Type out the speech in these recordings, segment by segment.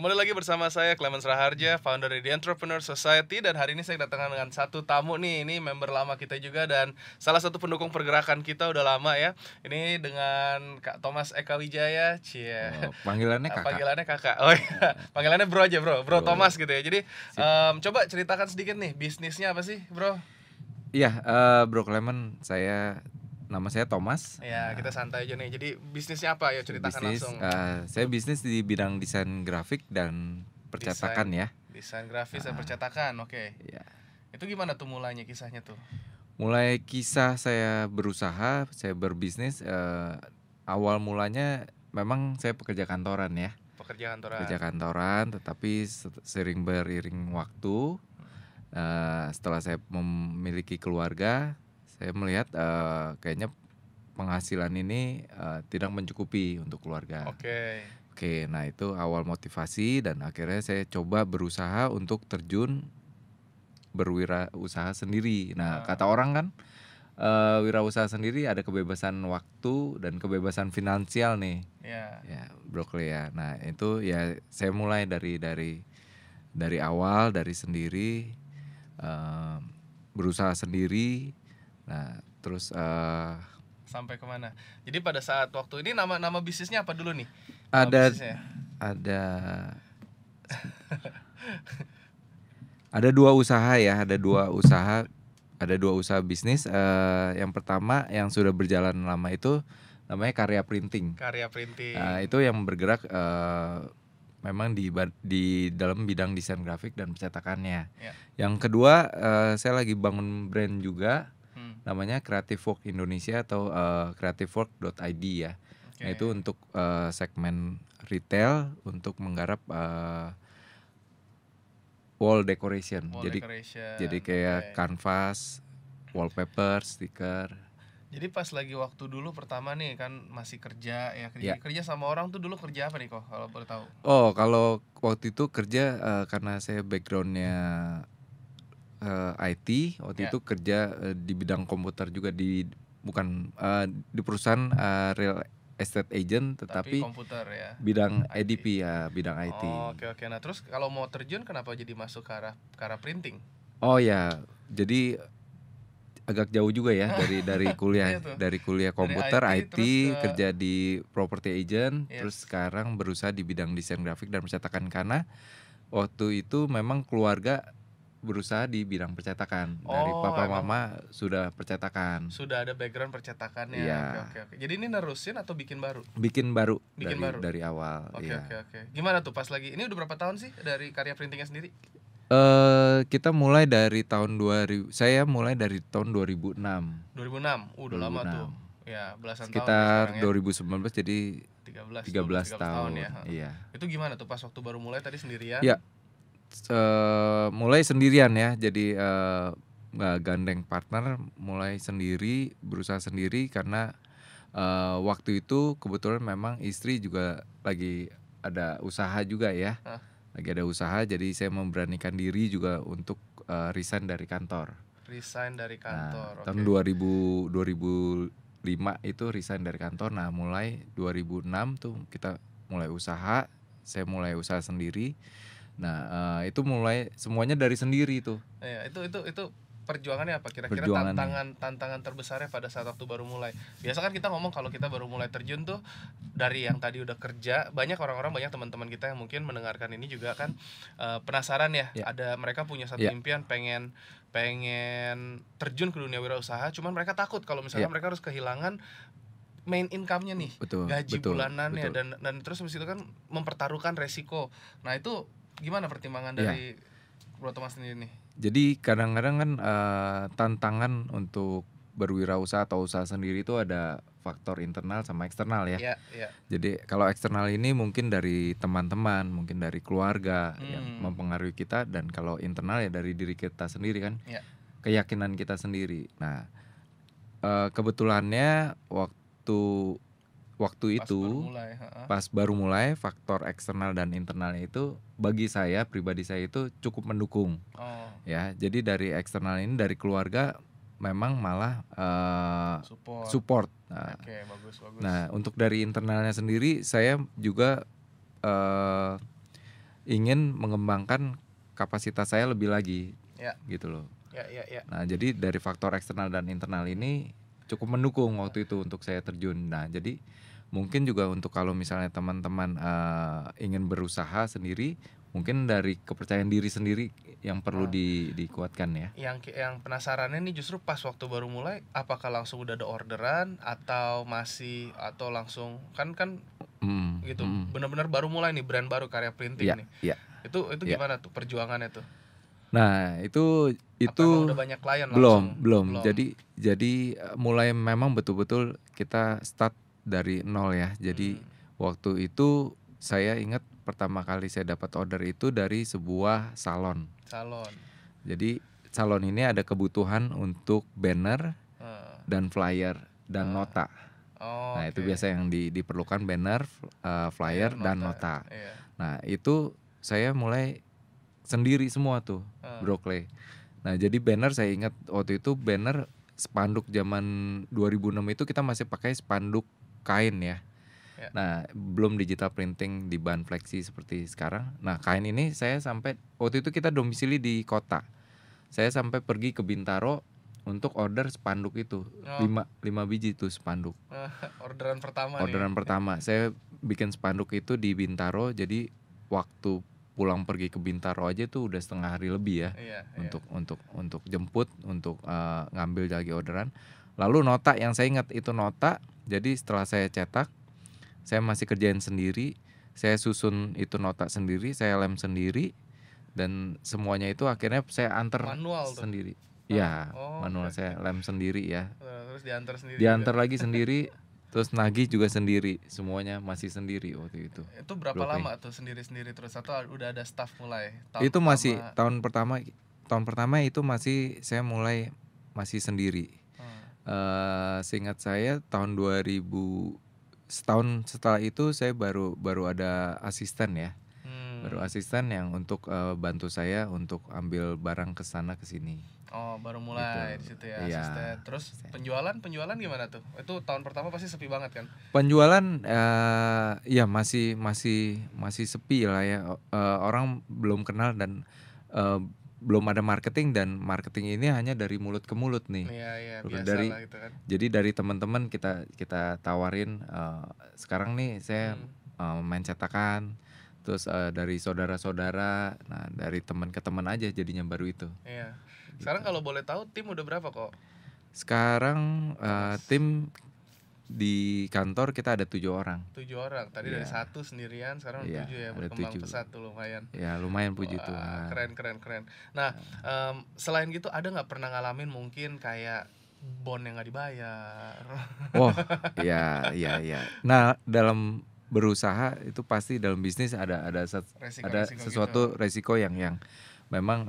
Kembali lagi bersama saya Clemens Raharja, founder dari The Entrepreneur Society. Dan hari ini saya kedatangan dengan satu tamu nih. Ini member lama kita juga dan salah satu pendukung pergerakan kita udah lama ya. Ini dengan Kak Thomas Eka Wijaya. Cie. Oh, panggilannya kakak. Panggilannya kakak. Oh iya, panggilannya bro aja bro. Bro Thomas gitu ya. Jadi coba ceritakan sedikit nih, bisnisnya apa sih bro? Iya, Bro Clement, nama saya Thomas. Ya, kita santai aja nih. Jadi bisnisnya apa ya, ceritakan langsung. Saya bisnis di bidang desain grafik dan percetakan ya. Desain grafis dan percetakan, oke. Ya. Itu gimana tuh mulainya kisahnya tuh? Mulai kisah saya berusaha, saya berbisnis, awal mulanya memang saya pekerja kantoran ya. Pekerja kantoran, tetapi sering beriring waktu, setelah saya memiliki keluarga, saya melihat kayaknya penghasilan ini tidak mencukupi untuk keluarga. Oke, nah itu awal motivasi dan akhirnya saya coba berusaha untuk terjun berwirausaha sendiri. Nah, kata orang kan wirausaha sendiri ada kebebasan waktu dan kebebasan finansial nih. Ya, Brokoli ya. Nah, itu ya saya mulai dari awal, dari sendiri, berusaha sendiri. Nah, terus sampai kemana? Jadi pada saat waktu ini nama bisnisnya apa dulu nih? Ada dua usaha ya, ada dua usaha bisnis. Yang pertama yang sudah berjalan lama itu namanya Karya Printing. Itu yang bergerak memang di dalam bidang desain grafik dan percetakannya. Yang kedua, saya lagi bangun brand juga, namanya Creative Work Indonesia atau creativework.id ya. Nah, itu untuk segmen retail untuk menggarap wall decoration. Jadi kayak kanvas, wallpaper, stiker. Jadi pas lagi waktu dulu pertama nih kan masih kerja ya, kerja sama orang tuh dulu kerja apa nih kok kalau boleh tahu? Oh, kalau waktu itu kerja karena saya backgroundnya IT, waktu itu kerja di bidang komputer juga bukan di perusahaan real estate agent, tetapi komputer ya. Bidang EDP ya, bidang IT. Oke. Nah, terus kalau mau terjun kenapa jadi masuk ke arah printing? Oh ya, jadi agak jauh juga ya dari kuliah dari kuliah komputer dari IT kerja di property agent, terus sekarang berusaha di bidang desain grafik dan percetakan karena waktu itu memang keluarga berusaha di bidang percetakan. Dari papa mama sudah percetakan. Sudah ada background percetakannya. Oke. Jadi ini nerusin atau bikin baru? Bikin baru dari awal. Oke. Gimana tuh pas lagi? Ini udah berapa tahun sih dari karya printingnya sendiri? Kita mulai dari tahun 2000. Saya mulai dari tahun 2006. 2006. Udah lama tuh. Ya, belasan sekitar tahun ya. Sekitar 2019 jadi 13 tahun ya. Iya. Itu gimana tuh pas waktu baru mulai tadi sendirian? Ya. Mulai sendirian ya. Jadi nggak gandeng partner, mulai sendiri, berusaha sendiri karena waktu itu kebetulan memang istri juga lagi ada usaha juga ya. Lagi ada usaha, jadi saya memberanikan diri juga untuk resign dari kantor. Nah, tahun 2005 itu resign dari kantor. Nah, mulai 2006 tuh kita mulai usaha. Saya mulai usaha sendiri. Nah, itu mulai semuanya dari sendiri tuh. Itu perjuangannya apa kira-kira? Tantangan terbesarnya pada saat waktu baru mulai. Biasa kan kita ngomong kalau kita baru mulai terjun tuh dari yang tadi udah kerja, banyak teman-teman kita yang mungkin mendengarkan ini juga kan penasaran ya. Ada mereka punya satu impian pengen terjun ke dunia wirausaha, cuman mereka takut kalau misalnya mereka harus kehilangan main income-nya nih, gaji bulanannya. Dan terus habis itu kan mempertaruhkan resiko. Nah, itu gimana pertimbangan dari Bro Thomas sendiri nih? Jadi kadang-kadang kan tantangan untuk berwirausaha atau usaha sendiri itu ada faktor internal sama eksternal ya. Jadi kalau eksternal ini mungkin dari teman-teman, mungkin dari keluarga yang mempengaruhi kita, dan kalau internal ya dari diri kita sendiri kan, keyakinan kita sendiri. Nah, kebetulannya waktu itu pas baru mulai faktor eksternal dan internalnya itu bagi saya pribadi saya itu cukup mendukung. Ya, jadi dari eksternal ini dari keluarga memang malah support. Bagus. Nah, untuk dari internalnya sendiri saya juga ingin mengembangkan kapasitas saya lebih lagi, Ya. gitu loh. Ya. Nah, jadi dari faktor eksternal dan internal ini cukup mendukung waktu itu untuk saya terjun. Nah, jadi mungkin juga untuk kalau misalnya teman-teman ingin berusaha sendiri, mungkin dari kepercayaan diri sendiri yang perlu dikuatkan ya. Yang penasarannya nih justru pas waktu baru mulai, apakah langsung udah ada orderan atau langsung kan gitu, benar-benar baru mulai nih brand baru karya printing nih. Itu gimana tuh perjuangannya tuh? Nah, itu Apa emang udah banyak klien langsung? belum. Jadi mulai memang betul-betul kita start dari nol ya. Jadi waktu itu saya ingat pertama kali saya dapat order itu dari sebuah salon. Jadi salon ini ada kebutuhan untuk banner dan flyer dan nota. Nah, itu biasa yang diperlukan banner, flyer dan nota. Nah, itu saya mulai sendiri semua tuh, Bro Clay. Nah, jadi banner saya ingat waktu itu banner spanduk zaman 2006 itu kita masih pakai spanduk kain ya. Nah, belum digital printing di bahan fleksi seperti sekarang. Nah, kain ini saya sampai waktu itu kita domisili di kota. Saya sampai pergi ke Bintaro untuk order spanduk itu. 5 biji tuh spanduk. Orderan pertama pertama. Saya bikin spanduk itu di Bintaro, jadi waktu pulang pergi ke Bintaro aja tuh udah setengah hari lebih ya. Untuk jemput, untuk ngambil lagi orderan. Lalu nota yang saya ingat itu nota. Jadi setelah saya cetak, saya masih kerjain sendiri. Saya susun itu nota sendiri, saya lem sendiri, dan semuanya itu akhirnya saya antar manual sendiri. Ya, manual saya lem sendiri ya. Terus diantar sendiri. Diantar lagi sendiri. Terus nagih juga sendiri, semuanya masih sendiri waktu itu. Itu berapa lama tuh sendiri-sendiri terus atau udah ada staff mulai? Itu masih tahun pertama itu masih saya mulai masih sendiri. Seingat saya tahun 2000, setahun setelah itu saya baru ada asisten ya. Baru asisten yang untuk bantu saya untuk ambil barang ke sana ke sini. Baru mulai gitu. Di situ ya, asisten. Terus penjualan gimana tuh? Itu tahun pertama pasti sepi banget kan? Penjualan ya masih sepi lah ya. Orang belum kenal dan belum ada marketing, dan marketing ini hanya dari mulut ke mulut nih. Iya, dari biasalah gitu kan. Jadi dari teman-teman kita tawarin, sekarang nih saya main cetakan. Terus dari saudara-saudara, nah dari teman ke teman aja jadinya baru itu. Iya. Sekarang kalau boleh tahu tim udah berapa kok? Sekarang tim di kantor kita ada 7 orang. 7 orang. Tadi dari 1 sendirian, sekarang 7 ya, berkembang pesat tuh lumayan. Ya lumayan, puji Tuhan. Keren. Nah, selain gitu ada nggak pernah ngalamin mungkin kayak bond yang nggak dibayar? Iya. Nah, dalam berusaha itu pasti dalam bisnis ada sesuatu gitu. Resiko yang memang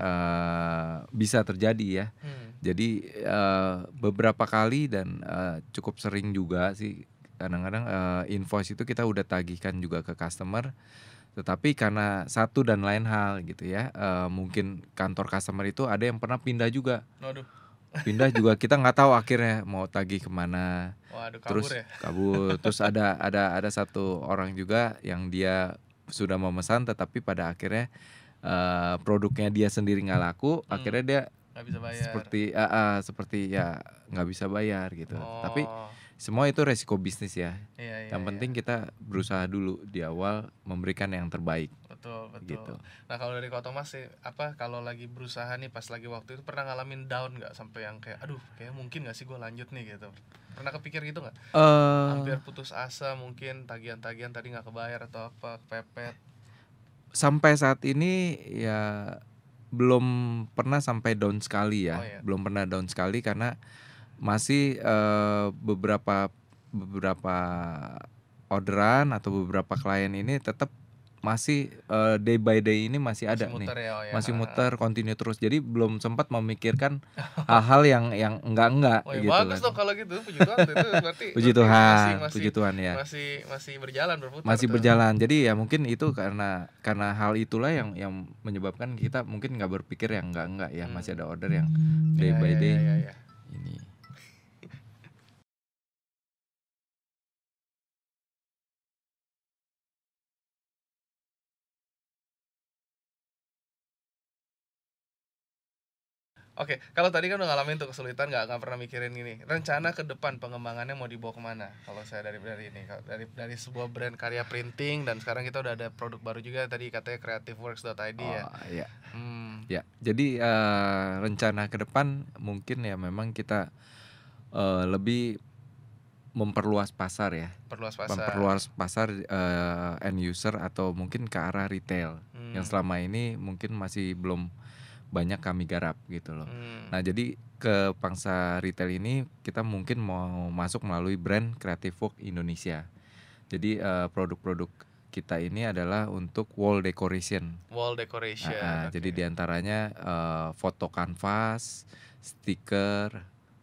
bisa terjadi ya. Jadi beberapa kali dan cukup sering juga sih, kadang-kadang invoice itu kita udah tagihkan juga ke customer, tetapi karena satu dan lain hal gitu ya, mungkin kantor customer itu ada yang pernah pindah juga. Pindah juga kita nggak tahu akhirnya mau tagih kemana. Kabur. Terus ada satu orang juga yang dia sudah memesan tetapi pada akhirnya produknya dia sendiri nggak laku, akhirnya dia nggak bisa bayar. Seperti ya nggak bisa bayar gitu. Tapi semua itu resiko bisnis ya. Yang penting kita berusaha dulu di awal memberikan yang terbaik. Betul. Gitu. Nah, kalau dari Kak Thomas sih, kalau lagi berusaha nih pas lagi waktu itu pernah ngalamin down nggak, sampai yang kayak aduh kayak mungkin nggak sih gue lanjut nih gitu? Pernah kepikir gitu nggak? Hampir putus asa mungkin, tagihan-tagihan tadi nggak kebayar atau apa, kepepet? Sampai saat ini ya belum pernah sampai down sekali ya. Belum pernah down sekali karena masih beberapa orderan atau beberapa klien ini tetap masih day by day ini masih ada muter nih. Ya, masih muter, continue terus. Jadi belum sempat memikirkan hal-hal yang enggak gitu. Bagus dong kalau gitu, puji Tuhan itu berarti puji Tuhan ya. Masih berjalan, berputar. Masih berjalan. Jadi ya mungkin itu karena hal itulah yang menyebabkan kita mungkin enggak berpikir yang enggak ya, masih ada order yang day by day. Ini Oke, kalau tadi kan udah ngalamin tuh kesulitan, nggak pernah mikirin gini. Rencana ke depan pengembangannya mau dibawa kemana? Kalau saya dari ini, dari sebuah brand karya printing dan sekarang kita udah ada produk baru juga tadi katanya creativeworks.id ya. Oh iya, Hmm, ya. Jadi rencana ke depan mungkin ya memang kita lebih memperluas pasar ya, perluas pasar. memperluas pasar end user atau mungkin ke arah retail yang Hmm, selama ini mungkin masih belum banyak kami garap gitu loh. hmm. Nah jadi ke pangsa retail ini kita mungkin mau masuk melalui brand Creative Work Indonesia. Jadi produk-produk kita ini adalah untuk wall decoration. Wall decoration, Jadi oke. diantaranya foto kanvas, stiker,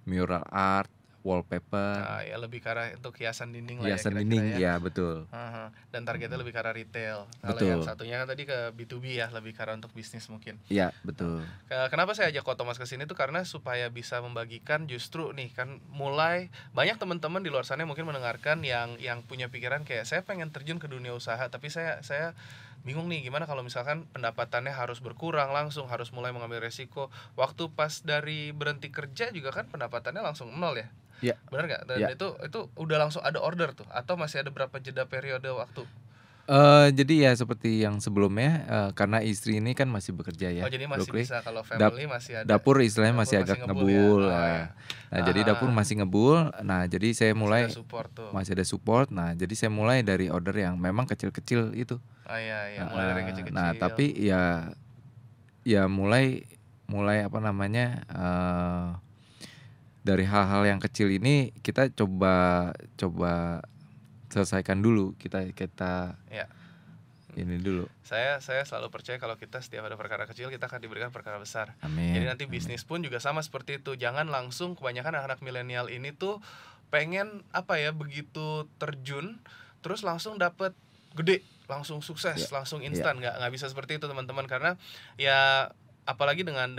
mural art, wallpaper, Ah, ya lebih ke arah untuk hiasan dinding lah ya hiasan kira-kira dinding, ya. ya betul. Aha. Dan targetnya lebih ke arah retail. Kalau yang Betul, satunya kan tadi ke B2B ya, lebih ke arah untuk bisnis mungkin. iya Nah, betul. kenapa saya ajak Ko Thomas ke sini tuh karena supaya bisa membagikan justru nih kan mulai banyak teman-teman di luar sana yang mungkin mendengarkan yang punya pikiran kayak saya pengen terjun ke dunia usaha tapi saya bingung nih gimana kalau misalkan pendapatannya harus berkurang langsung harus mulai mengambil resiko waktu pas dari berhenti kerja juga kan pendapatannya langsung nol ya, Iya, benar nggak? Dan iya. itu udah langsung ada order tuh atau masih ada berapa jeda periode waktu? Jadi ya seperti yang sebelumnya, karena istri ini kan masih bekerja Oh ya, jadi masih Brokly, bisa kalau dap family masih ada, dapur istilahnya dapur masih masih agak ngebul ya, ngebul, oh ya. nah jadi dapur Aha, masih ngebul, nah jadi saya masih ada mulai support tuh. masih ada support, nah jadi saya mulai dari order yang memang kecil-kecil itu, Oh iya iya, mulai dari yang heeh. Nah kecil-kecil. tapi ya mulai mulai apa namanya, dari hal-hal yang kecil ini kita coba coba selesaikan dulu, kita kita Ya, ini dulu. saya selalu percaya kalau kita setiap ada perkara kecil kita akan diberikan perkara besar. Jadi Amin, nanti amin. bisnis pun juga sama seperti itu. Jangan langsung kebanyakan anak-anak milenial ini tuh pengen apa ya begitu terjun terus langsung dapet gede, langsung sukses, Ya, langsung ya. instan. Nggak bisa seperti itu teman-teman karena ya apalagi dengan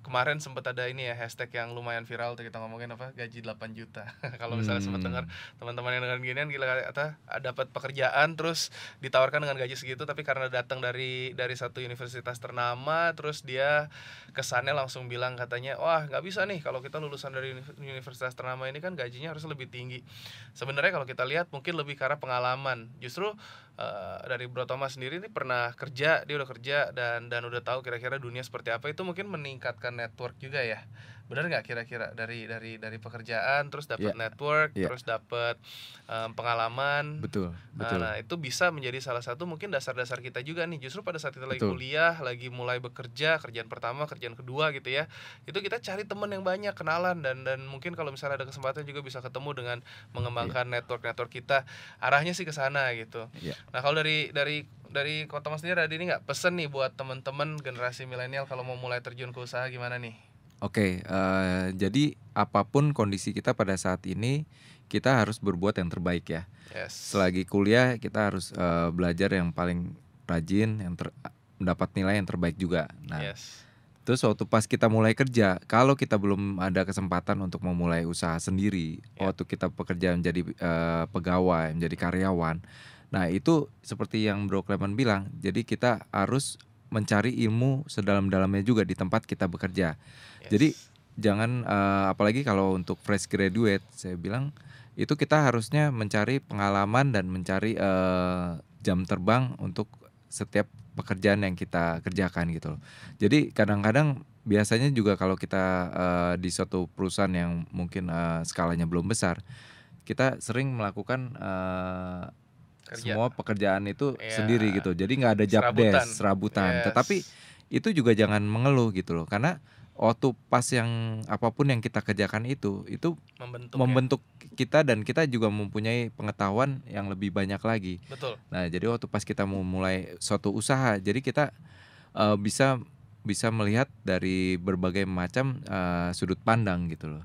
kemarin sempat ada ini ya hashtag yang lumayan viral tuh kita ngomongin apa gaji 8 juta. Kalau misalnya sempat dengar Hmm, teman-teman yang dengan ginian gila kata dapat pekerjaan terus ditawarkan dengan gaji segitu tapi karena datang dari satu universitas ternama terus dia kesannya langsung bilang katanya wah nggak bisa nih kalau kita lulusan dari universitas ternama ini kan gajinya harus lebih tinggi. Sebenarnya kalau kita lihat mungkin lebih karena pengalaman justru dari Bro Thomas sendiri ini pernah kerja, dia udah kerja dan udah tahu kira-kira dunia seperti apa itu mungkin meningkatkan network juga ya. Benar nggak kira-kira dari pekerjaan terus dapat ya, network, ya, terus dapat pengalaman. betul, betul, Nah, itu bisa menjadi salah satu mungkin dasar-dasar kita juga nih. Justru pada saat kita lagi betul. kuliah, lagi mulai bekerja, kerjaan pertama, kerjaan kedua gitu ya. Itu kita cari teman yang banyak, kenalan dan mungkin kalau misalnya ada kesempatan juga bisa ketemu dengan Iya, mengembangkan network-network kita. Arahnya sih ke sana gitu. iya. Nah, kalau dari Kota Mas sendiri ada ini nggak pesen nih buat teman-teman generasi milenial kalau mau mulai terjun ke usaha gimana nih? Oke, jadi apapun kondisi kita pada saat ini, kita harus berbuat yang terbaik ya. Yes. Selagi kuliah kita harus belajar yang paling rajin, mendapat nilai yang terbaik juga. Nah, Yes. terus waktu pas kita mulai kerja, kalau kita belum ada kesempatan untuk memulai usaha sendiri, Ya. waktu kita pekerja menjadi pegawai, menjadi karyawan, nah itu seperti yang Bro Clement bilang, jadi kita harus mencari ilmu sedalam-dalamnya juga di tempat kita bekerja. Jadi Yes. jangan apalagi kalau untuk fresh graduate, saya bilang itu kita harusnya mencari pengalaman dan mencari jam terbang untuk setiap pekerjaan yang kita kerjakan gitu loh. Jadi kadang-kadang biasanya juga kalau kita di suatu perusahaan yang mungkin skalanya belum besar, kita sering melakukan Kerja. semua pekerjaan itu Ya. sendiri gitu. Jadi nggak ada job Serabutan. desk, serabutan. Tetapi Yes. itu juga jangan mengeluh gitu loh. Karena waktu pas yang apapun yang kita kerjakan itu Membentuk ya. membentuk kita dan kita juga mempunyai pengetahuan yang lebih banyak lagi. Betul. Nah, jadi waktu pas kita mau mulai suatu usaha, jadi kita bisa bisa melihat dari berbagai macam sudut pandang gitu loh.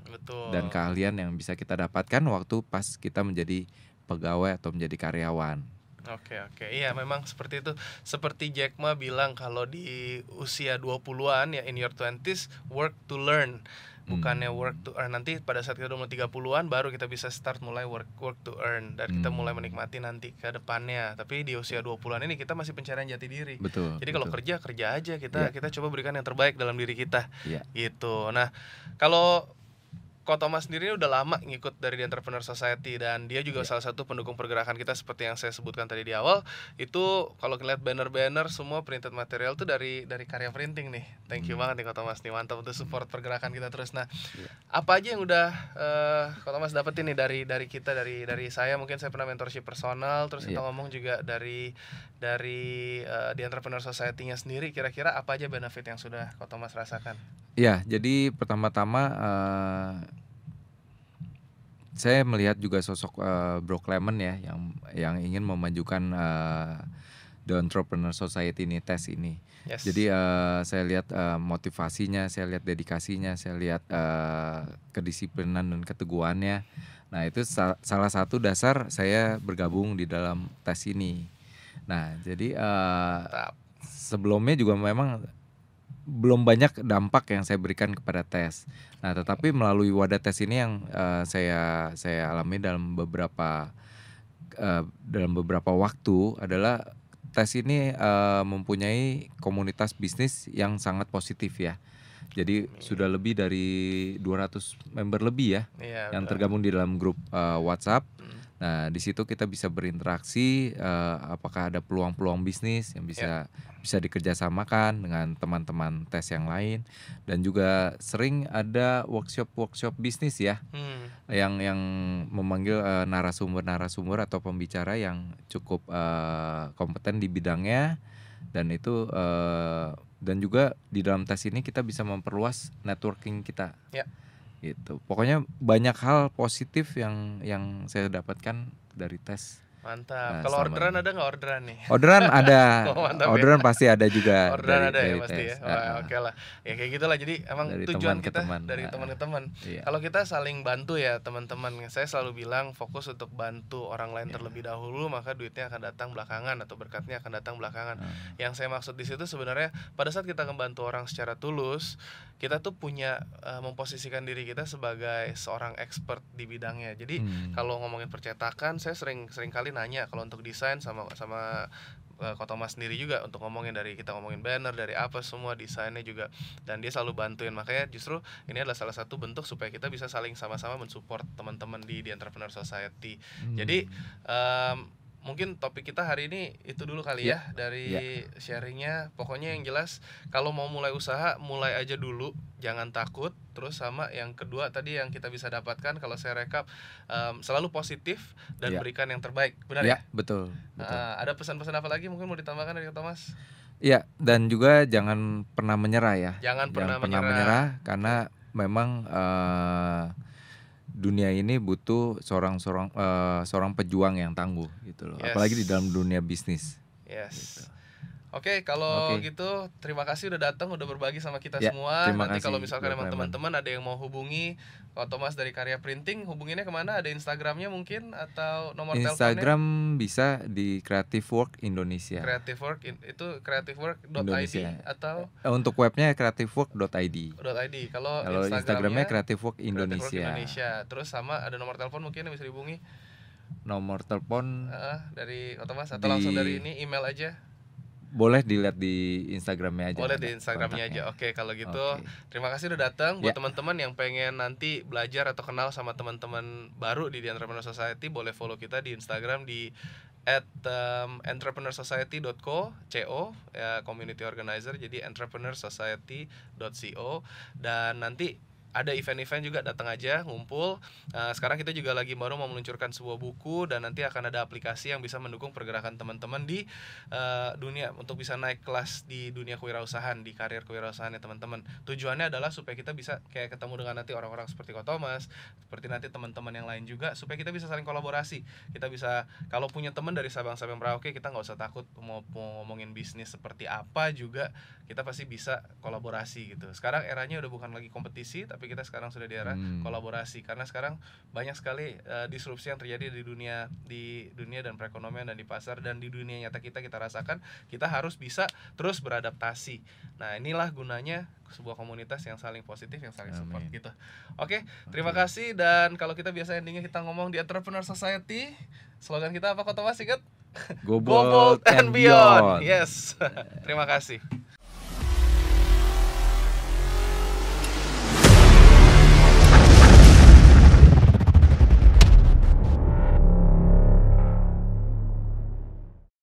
Dan Betul. keahlian yang bisa kita dapatkan waktu pas kita menjadi pegawai atau menjadi karyawan. Oke, iya memang seperti itu. Seperti Jack Ma bilang kalau di usia 20-an ya, in your 20s work to learn, bukannya work to earn. Nanti pada saat kita udah umur 30-an baru kita bisa start mulai work to earn, dan kita mulai menikmati nanti ke depannya. Tapi di usia 20-an ini kita masih pencarian jati diri. Betul. Jadi kalau kerja aja, kita coba berikan yang terbaik dalam diri kita. Iya. Gitu. Nah, kalau Ko Thomas sendiri udah lama ngikut dari The Entrepreneur Society, dan dia juga salah satu pendukung pergerakan kita seperti yang saya sebutkan tadi di awal. Itu kalau ngeliat banner-banner semua printed material tuh dari Karya Printing nih. Thank you banget nih Ko Thomas nih, mantap untuk support pergerakan kita terus. Nah, apa aja yang udah Ko Thomas dapetin nih dari kita, dari saya mungkin saya pernah mentorship personal, terus kita ngomong juga dari The Entrepreneur Society-nya sendiri. Kira-kira apa aja benefit yang sudah Ko Thomas rasakan? Ya, jadi pertama-tama saya melihat juga sosok Bro Clement ya, yang ingin memajukan The Entrepreneur Society ini, tes ini. Yes. Jadi saya lihat motivasinya, saya lihat dedikasinya, saya lihat kedisiplinan dan keteguhannya. Nah, itu salah satu dasar saya bergabung di dalam tes ini. Nah, jadi sebelumnya juga memang belum banyak dampak yang saya berikan kepada tes. Nah, tetapi melalui wadah tes ini yang saya alami dalam beberapa waktu adalah tes ini mempunyai komunitas bisnis yang sangat positif ya. Jadi sudah lebih dari 200 member lebih ya, yang tergabung di dalam grup WhatsApp. Nah, di situ kita bisa berinteraksi, apakah ada peluang-peluang bisnis yang bisa dikerjasamakan dengan teman-teman tes yang lain, dan juga sering ada workshop bisnis ya, yang memanggil narasumber atau pembicara yang cukup kompeten di bidangnya, dan itu dan juga di dalam tes ini kita bisa memperluas networking kita. Gitu. Pokoknya banyak hal positif yang saya dapatkan dari tes. Mantap. Kalau orderan ada nggak orderan nih? Orderan ada. Orderan ya? pasti ada juga. Orderan ada ya dari pasti tes. ya. Oke lah. Ya kayak gitulah. Jadi emang dari tujuan teman kita ke teman. dari teman ke teman. Iya. Kalau kita saling bantu ya teman-teman. Saya selalu bilang fokus untuk bantu orang lain terlebih dahulu, maka duitnya akan datang belakangan atau berkatnya akan datang belakangan. Yang saya maksud di situ sebenarnya pada saat kita membantu orang secara tulus, kita tuh punya memposisikan diri kita sebagai seorang expert di bidangnya. Jadi kalau ngomongin percetakan, saya sering kali nanya kalau untuk desain sama Ko Thomas sendiri juga untuk ngomongin kita ngomongin banner dari apa semua desainnya juga, dan dia selalu bantuin. Makanya justru ini adalah salah satu bentuk supaya kita bisa saling sama-sama mensupport teman-teman di The Entrepreneur Society. Jadi mungkin topik kita hari ini itu dulu kali ya dari sharingnya. Pokoknya yang jelas kalau mau mulai usaha, mulai aja dulu, jangan takut. Terus sama yang kedua tadi yang kita bisa dapatkan kalau saya rekap, selalu positif dan berikan yang terbaik. Benar ya? Betul. Ada pesan-pesan apa lagi mungkin mau ditambahkan dari Thomas? Iya, dan juga jangan pernah menyerah ya. Jangan pernah menyerah karena memang dunia ini butuh seorang pejuang yang tangguh gitu loh. Apalagi di dalam dunia bisnis. Gitu. Oke, kalau gitu terima kasih udah datang, udah berbagi sama kita semua. Nanti kalau misalkan emang teman-teman ada yang mau hubungi Ko Thomas dari Karya Printing, hubunginnya kemana? Ada Instagramnya mungkin atau nomor teleponnya? Instagram bisa di Creative Work Indonesia. Creative Work itu creativework.id atau untuk webnya creativework.id. Kalau Instagramnya Creative Work Indonesia. Terus sama ada nomor telepon mungkin yang bisa dihubungi? Nomor telepon dari Ko Thomas atau langsung dari ini email aja? Boleh dilihat di Instagramnya aja. Boleh di Instagramnya aja. Oke, kalau gitu terima kasih udah datang. Buat teman-teman yang pengen nanti belajar atau kenal sama teman-teman baru di The Entrepreneur Society, boleh follow kita di Instagram di @entrepreneursociety.co ya, community organizer, jadi entrepreneursociety.co. Dan nanti ada event-event juga, datang aja ngumpul. Sekarang kita juga lagi baru mau meluncurkan sebuah buku, dan nanti akan ada aplikasi yang bisa mendukung pergerakan teman-teman di dunia untuk bisa naik kelas di dunia kewirausahaan, di karir kewirausahaan ya teman-teman. Tujuannya adalah supaya kita bisa kayak ketemu dengan nanti orang-orang seperti Ko Thomas, seperti nanti teman-teman yang lain juga, supaya kita bisa saling kolaborasi. Kita bisa, kalau punya teman dari Sabang sampai Merauke, kita nggak usah takut mau ngomongin bisnis seperti apa juga, kita pasti bisa kolaborasi gitu. Sekarang eranya udah bukan lagi kompetisi, tapi tapi kita sekarang sudah di era kolaborasi, karena sekarang banyak sekali disrupsi yang terjadi di dunia dan perekonomian dan di pasar dan di dunia nyata kita rasakan. Kita harus bisa terus beradaptasi. Nah, inilah gunanya sebuah komunitas yang saling positif, yang saling support gitu. Oke, terima kasih. Dan kalau kita biasa endingnya kita ngomong di Entrepreneur Society, slogan kita apa Kota Mas, ingat? Go bold and beyond. Yes. Terima kasih.